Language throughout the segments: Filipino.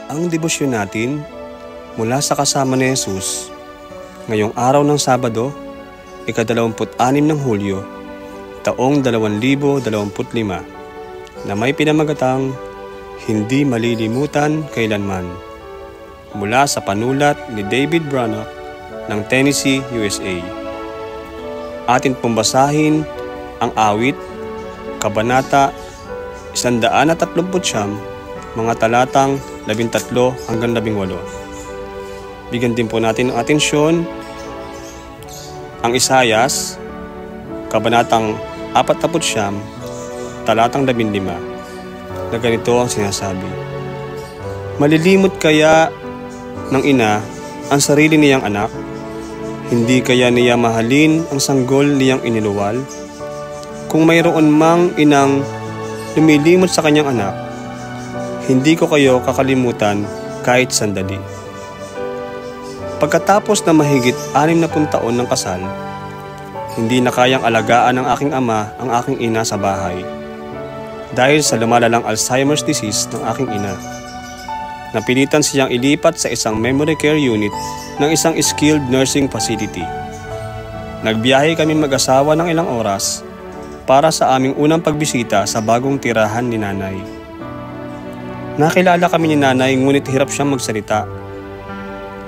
Ang debosyon natin mula sa kasama ni Jesus ngayong araw ng Sabado, ika-26 ng Hulyo, taong 2025, na may pinamagatang Hindi Malilimutan Kailanman, mula sa panulat ni David Brannock ng Tennessee, USA. Atin pong basahin ang awit, kabanata 139, mga talatang 13 hanggang 18. Bigyan din po natin ng atensyon ang Isayas, kabanatang 49, talatang 15, na ganito ang sinasabi. Malilimot kaya ng ina ang sarili niyang anak? Hindi kaya niya mahalin ang sanggol niyang iniluwal? Kung mayroon mang inang lumilimot sa kanyang anak, hindi ko kayo kakalimutan kahit sandali. Pagkatapos na mahigit 60 taon ng kasal, hindi na kayang alagaan ng aking ama ang aking ina sa bahay dahil sa lumalalang Alzheimer's disease ng aking ina. Napilitan siyang ilipat sa isang memory care unit ng isang skilled nursing facility. Nagbiyahe kami mag-asawa ng ilang oras para sa aming unang pagbisita sa bagong tirahan ni nanay. Nakilala kami ni nanay ngunit hirap siyang magsalita.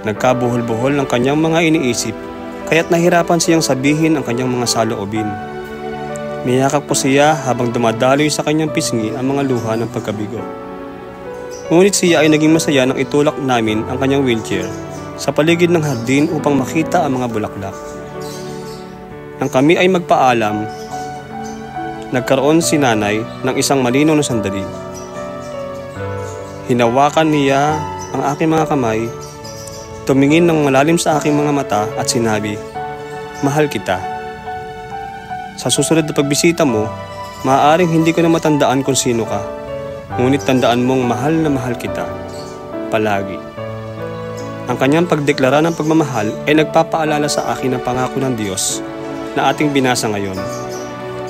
Nagkabuhol-buhol ng kanyang mga iniisip kaya't nahirapan siyang sabihin ang kanyang mga saloobin. Niyakap po siya habang dumadaloy sa kanyang pisngi ang mga luha ng pagkabigo. Ngunit siya ay naging masaya nang itulak namin ang kanyang wheelchair sa paligid ng hardin upang makita ang mga bulaklak. Nang kami ay magpaalam, nagkaroon si nanay ng isang malinaw na sandali. Hinawakan niya ang aking mga kamay, tumingin ng malalim sa aking mga mata at sinabi, "Mahal kita. Sa susunod na pagbisita mo, maaaring hindi ko na matandaan kung sino ka. Ngunit tandaan mong mahal na mahal kita. Palagi." Ang kanyang pagdeklara ng pagmamahal ay nagpapaalala sa akin ng pangako ng Diyos na ating binasa ngayon.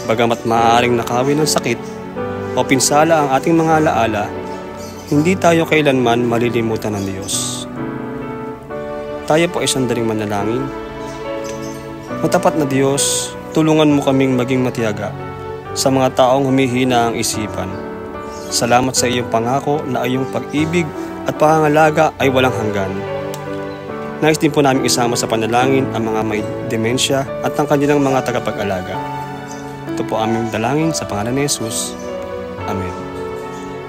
Bagamat maaaring nakawin ng sakit o pinsala ang ating mga alaala, hindi tayo kailanman malilimutan ng Diyos. Tayo po ay sandaling manalangin. Matapat na Diyos, tulungan mo kaming maging matiyaga sa mga taong humihina ang isipan. Salamat sa iyong pangako na iyong pag-ibig at pangangalaga ay walang hanggan. Nais din po namin isama sa panalangin ang mga may demensya at ang kanilang mga tagapag-alaga. Ito po aming dalangin sa pangalan ni Jesus. Amen.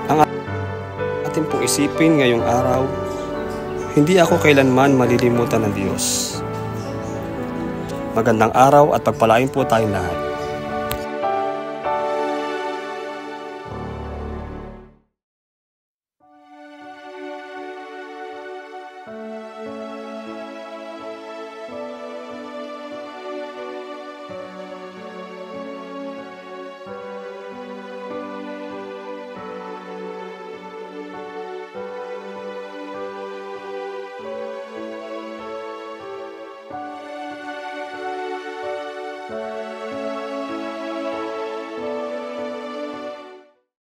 Ang ating pong isipin ngayong araw, hindi ako kailanman malilimutan ng Diyos. Magandang araw at pagpalain po tayong lahat.